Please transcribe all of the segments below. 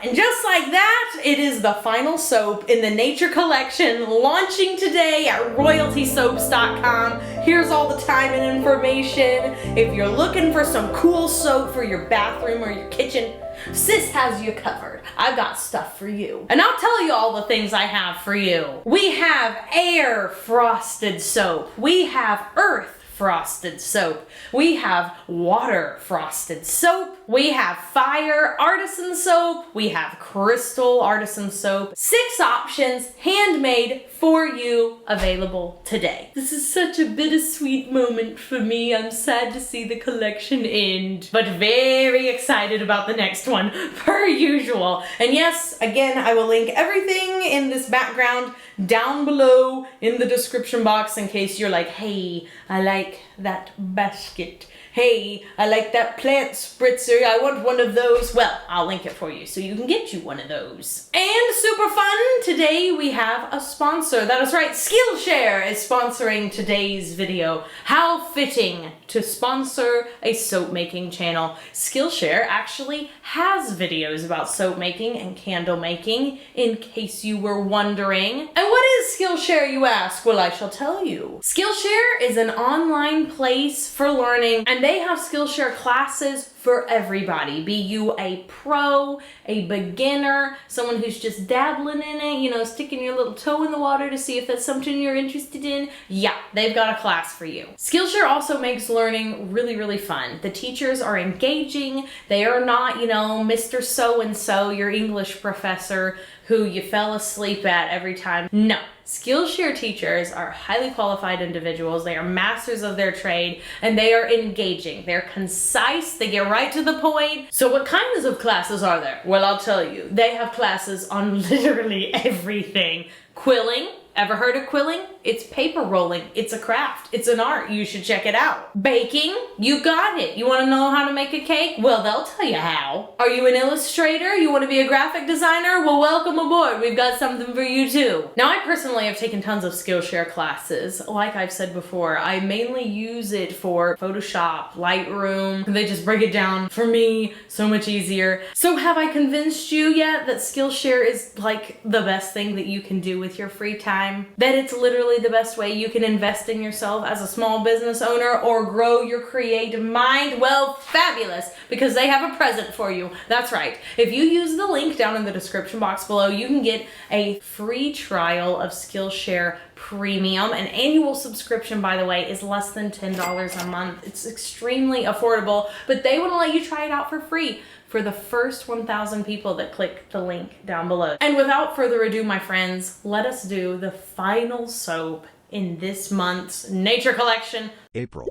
And just like that, it is the final soap in the Nature Collection, launching today at royaltysoaps.com. Here's all the time and information. If you're looking for some cool soap for your bathroom or your kitchen, Sis has you covered. I've got stuff for you. And I'll tell you all the things I have for you. We have air frosted soap. We have earth frosted soap. We have water frosted soap. We have fire artisan soap. We have crystal artisan soap. 6 options, handmade for you, available today. This is such a bittersweet moment for me. I'm sad to see the collection end, but very excited about the next one, per usual. And yes, again, I will link everything in this background down below in the description box in case you're like, hey, I like that basket. Hey, I like that plant spritzer. I want one of those. Well, I'll link it for you so you can get you one of those. And super fun, today we have a sponsor. That is right, Skillshare is sponsoring today's video. How fitting to sponsor a soap making channel. Skillshare actually has videos about soap making and candle making, in case you were wondering. And what is Skillshare, you ask? Well, I shall tell you. Skillshare is an online place for learning, and they have Skillshare classes for everybody. Be you a pro, a beginner, someone who's just dabbling in it, you know, sticking your little toe in the water to see if that's something you're interested in. Yeah, they've got a class for you. Skillshare also makes learning really, really fun. The teachers are engaging. They are not, you know, Mr. So-and-so, your English professor who you fell asleep at every time. No. Skillshare teachers are highly qualified individuals. They are masters of their trade, and they are engaging. They're concise. They get right to the point. So what kinds of classes are there? Well, I'll tell you. They have classes on literally everything. Quilling. Ever heard of quilling? It's paper rolling. It's a craft. It's an art. You should check it out. Baking? You got it. You want to know how to make a cake? Well, they'll tell you how. Are you an illustrator? You want to be a graphic designer? Well, welcome aboard. We've got something for you too. Now, I personally have taken tons of Skillshare classes. Like I've said before, I mainly use it for Photoshop, Lightroom. They just break it down for me so much easier. So have I convinced you yet that Skillshare is like the best thing that you can do with your free time? That it's literally the best way you can invest in yourself as a small business owner or grow your creative mind? Well, fabulous, because they have a present for you. That's right. If you use the link down in the description box below, you can get a free trial of Skillshare Premium. An annual subscription, by the way, is less than $10 a month. It's extremely affordable, but they want to let you try it out for free for the first 1,000 people that click the link down below. And without further ado, my friends, let us do the final soap in this month's Nature Collection, April.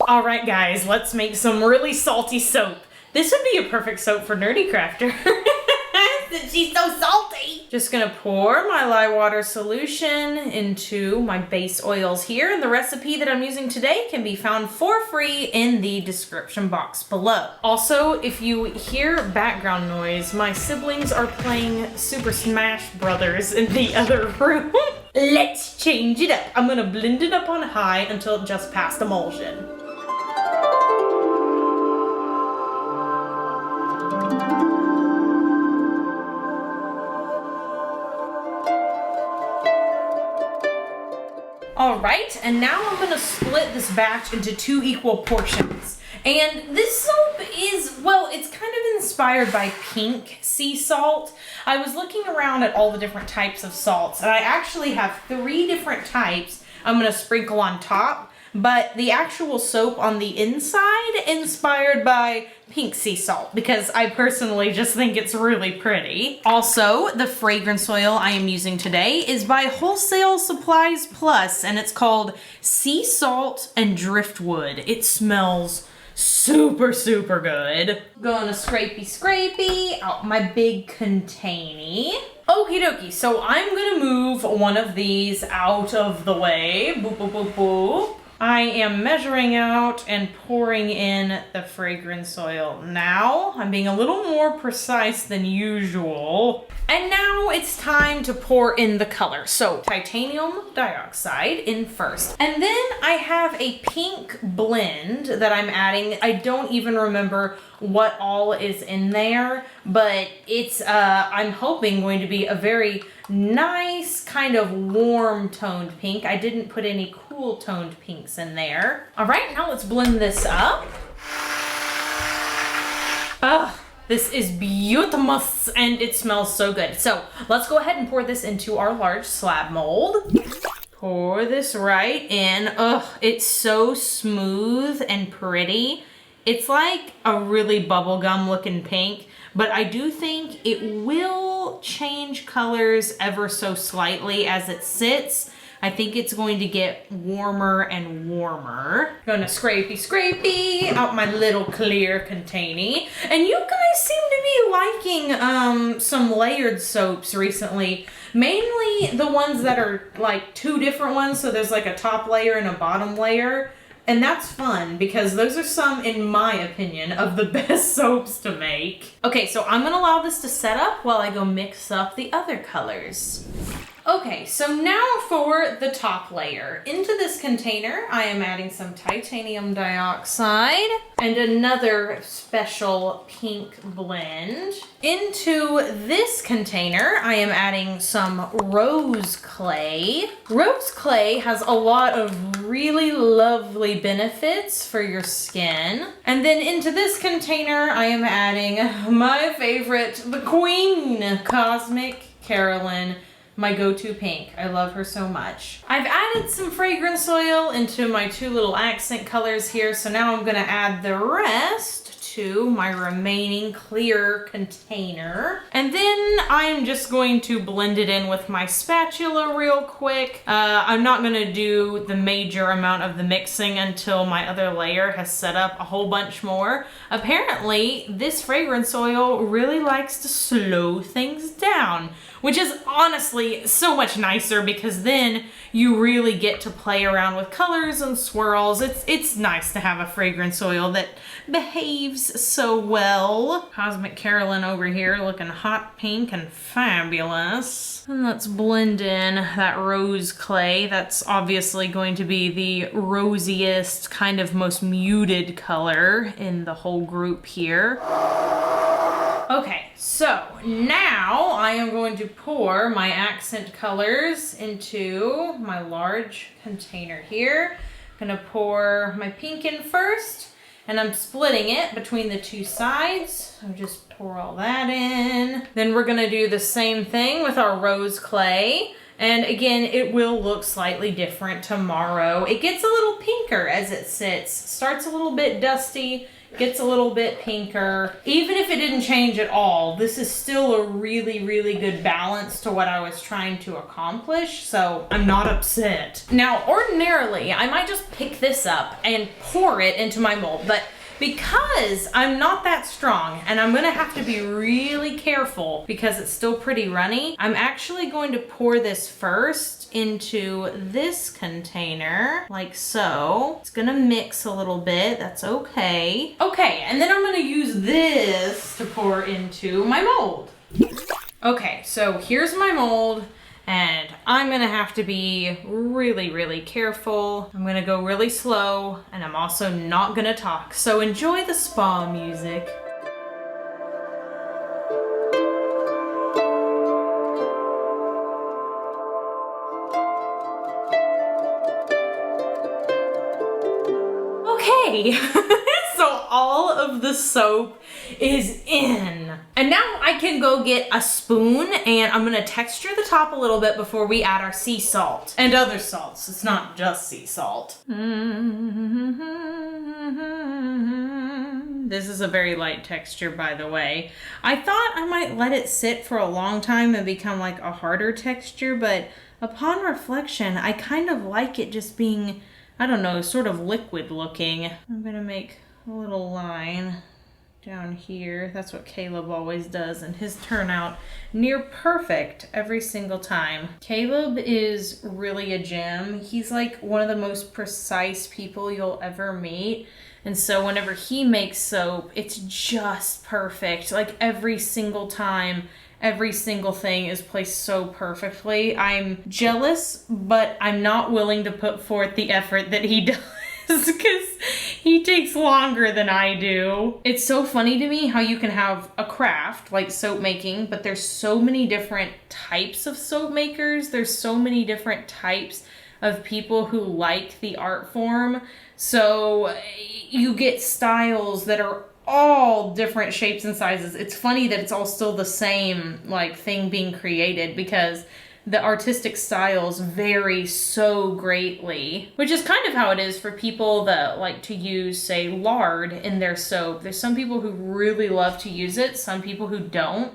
All right, guys, let's make some really salty soap. This would be a perfect soap for Nerdy Crafter. She's so salty. Just gonna pour my lye water solution into my base oils here. And the recipe that I'm using today can be found for free in the description box below. Also, if you hear background noise, my siblings are playing Super Smash Brothers in the other room. Let's change it up. I'm gonna blend it up on high until it just passed emulsion. All right, and now I'm gonna split this batch into 2 equal portions. And this soap is, well, it's kind of inspired by pink sea salt. I was looking around at all the different types of salts, and I actually have 3 different types I'm gonna sprinkle on top. But the actual soap on the inside inspired by pink sea salt, because I personally just think it's really pretty. Also, the fragrance oil I am using today is by Wholesale Supplies Plus, and it's called Sea Salt and Driftwood. It smells super, super good. Gonna scrapey out my big containy. Okie dokie, so I'm gonna move one of these out of the way. Boop, boop, boop, boop. I am measuring out and pouring in the fragrance oil now. I'm being a little more precise than usual. And now it's time to pour in the color. So titanium dioxide in first. And then I have a pink blend that I'm adding. I don't even remember what all is in there, but it's, I'm hoping going to be a very nice kind of warm toned pink. I didn't put any cool toned pinks in there. All right, now let's blend this up. This is beautiful and it smells so good. So let's go ahead and pour this into our large slab mold. Pour this right in. It's so smooth and pretty. It's like a really bubblegum looking pink, but I do think it will change colors ever so slightly as it sits. I think it's going to get warmer and warmer. Gonna scrapey out my little clear container. And you guys seem to be liking some layered soaps recently. Mainly the ones that are like two different ones. So there's like a top layer and a bottom layer. And that's fun because those are some, in my opinion, of the best soaps to make. Okay, so I'm gonna allow this to set up while I go mix up the other colors. Okay, so now for the top layer. Into this container, I am adding some titanium dioxide and another special pink blend. Into this container, I am adding some rose clay. Rose clay has a lot of really lovely benefits for your skin. And then into this container, I am adding my favorite, the Queen Cosmic Carolyn, my go-to pink. I love her so much. I've added some fragrance oil into my two little accent colors here, so now I'm gonna add the rest to my remaining clear container. And then I'm just going to blend it in with my spatula real quick. I'm not gonna do the major amount of the mixing until my other layer has set up a whole bunch more. Apparently, this fragrance oil really likes to slow things down, which is honestly so much nicer because then you really get to play around with colors and swirls. It's nice to have a fragrance oil that behaves so well. Cosmic Carolyn over here looking hot pink and fabulous. And let's blend in that rose clay. That's obviously going to be the rosiest, kind of most muted color in the whole group here. Okay, so now I am going to pour my accent colors into my large container here. I'm gonna pour my pink in first, and I'm splitting it between the two sides. So just pour all that in. Then we're gonna do the same thing with our rose clay. And again, it will look slightly different tomorrow. It gets a little pinker as it sits. Starts a little bit dusty, gets a little bit pinker. Even if it didn't change at all, this is still a really, really good balance to what I was trying to accomplish, so I'm not upset. Now, ordinarily, I might just pick this up and pour it into my mold, but because I'm not that strong and I'm gonna have to be really careful because it's still pretty runny, I'm actually going to pour this first into this container, like so. It's gonna mix a little bit, that's okay. Okay, and then I'm gonna use this to pour into my mold. Okay, so here's my mold. And I'm gonna have to be really, really careful. I'm gonna go really slow, and I'm also not gonna talk. So enjoy the spa music. Okay, so all of the soap is in. And now I can go get a spoon and I'm gonna texture the top a little bit before we add our sea salt and other salts. It's not just sea salt. This is a very light texture, by the way. I thought I might let it sit for a long time and become like a harder texture, but upon reflection, I kind of like it just being, I don't know, sort of liquid looking. I'm gonna make a little line down here. That's what Caleb always does, and his turn out near perfect every single time. Caleb is really a gem. He's like one of the most precise people you'll ever meet. And so whenever he makes soap, it's just perfect. Like every single time, every single thing is placed so perfectly. I'm jealous, but I'm not willing to put forth the effort that he does. because he takes longer than I do. It's so funny to me how you can have a craft like soap making, but there's so many different types of soap makers. There's so many different types of people who like the art form. So you get styles that are all different shapes and sizes. It's funny that it's all still the same like thing being created, because the artistic styles vary so greatly, which is kind of how it is for people that like to use, say, lard in their soap. There's some people who really love to use it, some people who don't.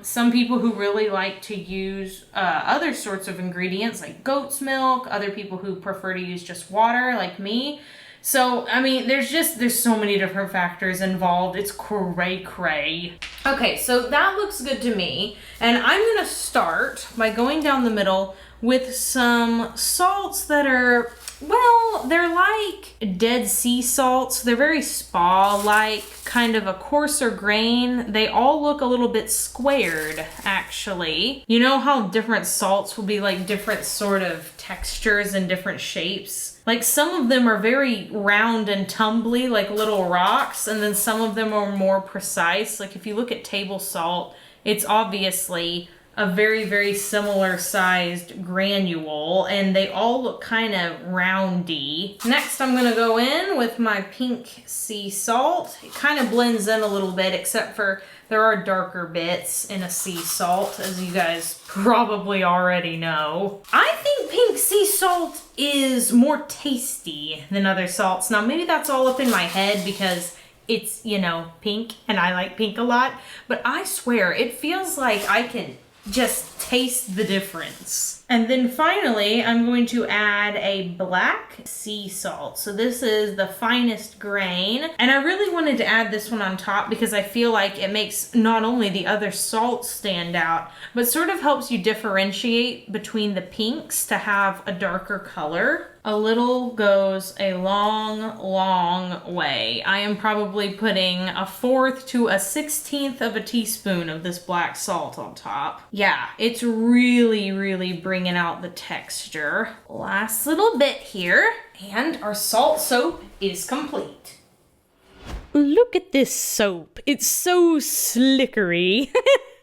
Some people who really like to use other sorts of ingredients like goat's milk, other people who prefer to use just water like me. So, I mean, there's so many different factors involved. It's cray-cray. Okay, so that looks good to me. And I'm gonna start by going down the middle with some salts that are, well, they're like Dead Sea salts. They're very spa-like, kind of a coarser grain. They all look a little bit squared, actually. You know how different salts will be like different sort of textures and different shapes? Like some of them are very round and tumbly, like little rocks, and then some of them are more precise. Like if you look at table salt, it's obviously a very, very similar sized granule, and they all look kind of roundy. Next, I'm gonna go in with my pink sea salt. It kind of blends in a little bit, except for there are darker bits in a sea salt, as you guys probably already know. I think pink sea salt is more tasty than other salts. Now, maybe that's all up in my head because it's, you know, pink, and I like pink a lot, but I swear, it feels like I can just taste the difference. And then finally, I'm going to add a black sea salt. So this is the finest grain. And I really wanted to add this one on top because I feel like it makes not only the other salts stand out, but sort of helps you differentiate between the pinks to have a darker color. A little goes a long, long way. I am probably putting 1/4 to 1/16 of a teaspoon of this black salt on top. Yeah, it's really, really bringing out the texture. Last little bit here, and our salt soap is complete. Look at this soap. It's so slickery.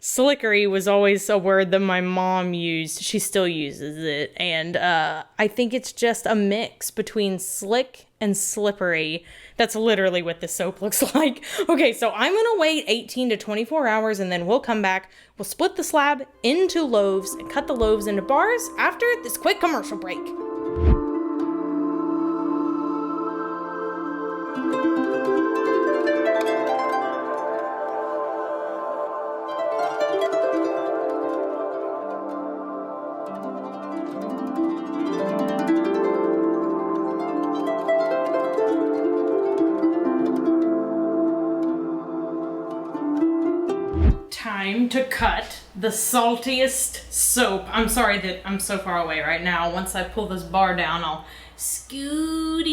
Slickery was always a word that my mom used. She still uses it. And I think it's just a mix between slick and slippery. That's literally what this soap looks like. Okay, so I'm gonna wait 18 to 24 hours and then we'll come back. We'll split the slab into loaves and cut the loaves into bars after this quick commercial break. Time to cut the saltiest soap. I'm sorry that I'm so far away right now. Once I pull this bar down, I'll scoot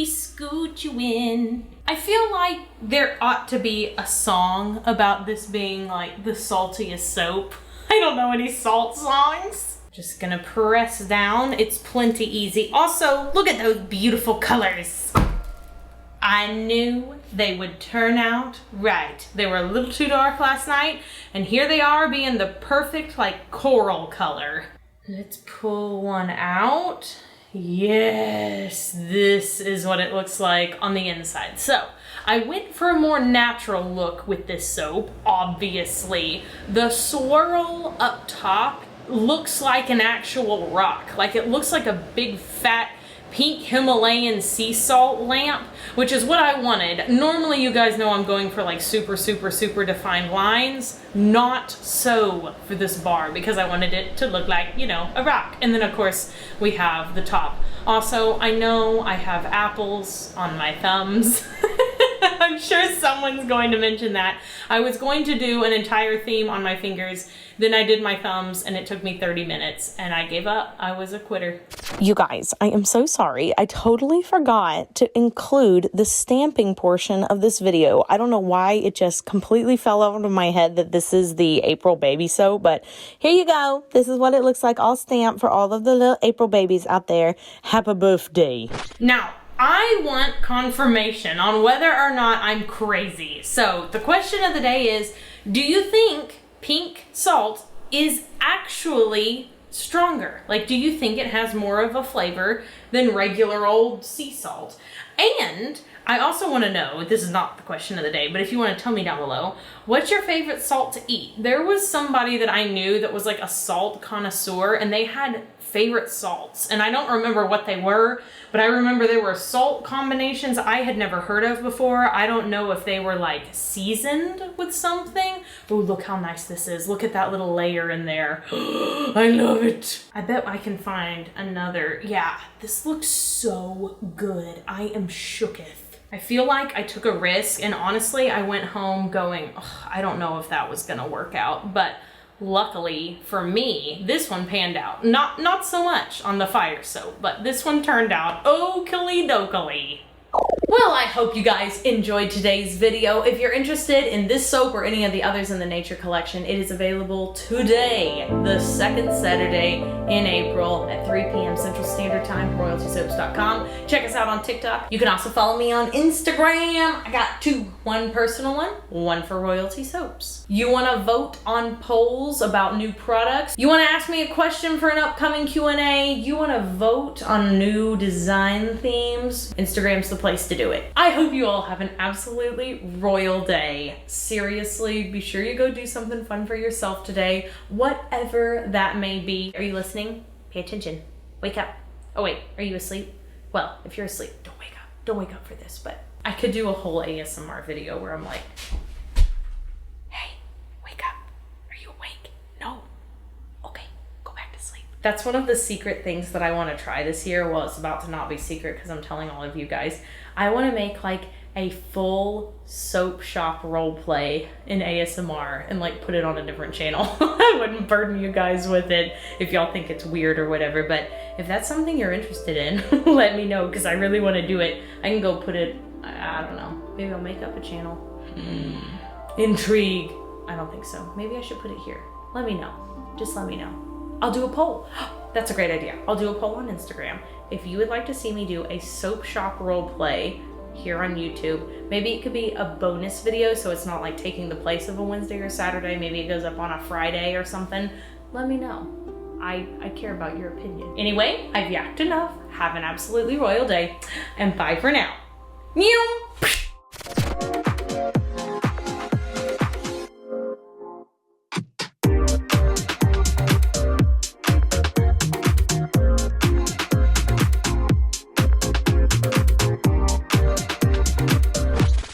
you in. I feel like there ought to be a song about this being like the saltiest soap. I don't know any salt songs. Just gonna press down. It's plenty easy. Also, look at those beautiful colors. I knew they would turn out right. They were a little too dark last night, and here they are being the perfect like coral color. Let's pull one out. Yes, this is what it looks like on the inside. So I went for a more natural look with this soap, obviously. The swirl up top looks like an actual rock. Like it looks like a big fat pink Himalayan sea salt lamp, which is what I wanted. Normally, you guys know I'm going for like super defined lines. Not so for this bar because I wanted it to look like, you know, a rock. And then of course we have the top. Also, I know I have apples on my thumbs. I'm sure someone's going to mention that. I was going to do an entire theme on my fingers, then I did my thumbs and it took me 30 minutes and I gave up. I was a quitter. You guys, I am so sorry. I totally forgot to include the stamping portion of this video. I don't know why it just completely fell out of my head that this is the April baby soap, but here you go. This is what it looks like all stamped for all of the little April babies out there. Happy birthday. Now, I want confirmation on whether or not I'm crazy. So the question of the day is, do you think pink salt is actually stronger? Like, do you think it has more of a flavor than regular old sea salt? And I also want to know, this is not the question of the day, but if you want to tell me down below, what's your favorite salt to eat? There was somebody that I knew that was like a salt connoisseur, and they had favorite salts, and I don't remember what they were, but I remember there were salt combinations I had never heard of before. I don't know if they were like seasoned with something. Oh, look how nice this is. Look at that little layer in there. I love it. I bet I can find another. Yeah, this looks so good. I am shooketh. I feel like I took a risk, and honestly, I went home going, I don't know if that was gonna work out, but luckily for me, this one panned out. Not so much on the fire soap, but this one turned out oakley-dokley. Well, I hope you guys enjoyed today's video. If you're interested in this soap or any of the others in the Nature collection, it is available today, the second Saturday in April at 3 p.m. Central Standard Time, royaltysoaps.com. Check us out on TikTok. You can also follow me on Instagram. I got two, one personal one for Royalty Soaps. You want to vote on polls about new products? You want to ask me a question for an upcoming Q&A? You want to vote on new design themes? Instagram's the place to do it. I hope you all have an absolutely royal day. Seriously, be sure you go do something fun for yourself today, whatever that may be. Are you listening? Pay attention. Wake up. Oh wait, are you asleep? Well, if you're asleep, don't wake up. Don't wake up for this, but I could do a whole ASMR video where I'm like, hey, wake up. Are you awake? No. Okay, go back to sleep. That's one of the secret things that I want to try this year. Well, it's about to not be secret because I'm telling all of you guys. I want to make like a full soap shop role play in ASMR and like put it on a different channel. I wouldn't burden you guys with it if y'all think it's weird or whatever, but if that's something you're interested in, let me know because I really want to do it. I can go put it, I don't know, maybe I'll make up a channel. Intrigue. I don't think so. Maybe I should put it here. Let me know. Just let me know. I'll do a poll. That's a great idea. I'll do a poll on Instagram. If you would like to see me do a soap shop role play here on YouTube, maybe it could be a bonus video so it's not like taking the place of a Wednesday or Saturday. Maybe it goes up on a Friday or something. Let me know. I care about your opinion. Anyway, I've yacked enough. Have an absolutely royal day, and bye for now. Meow.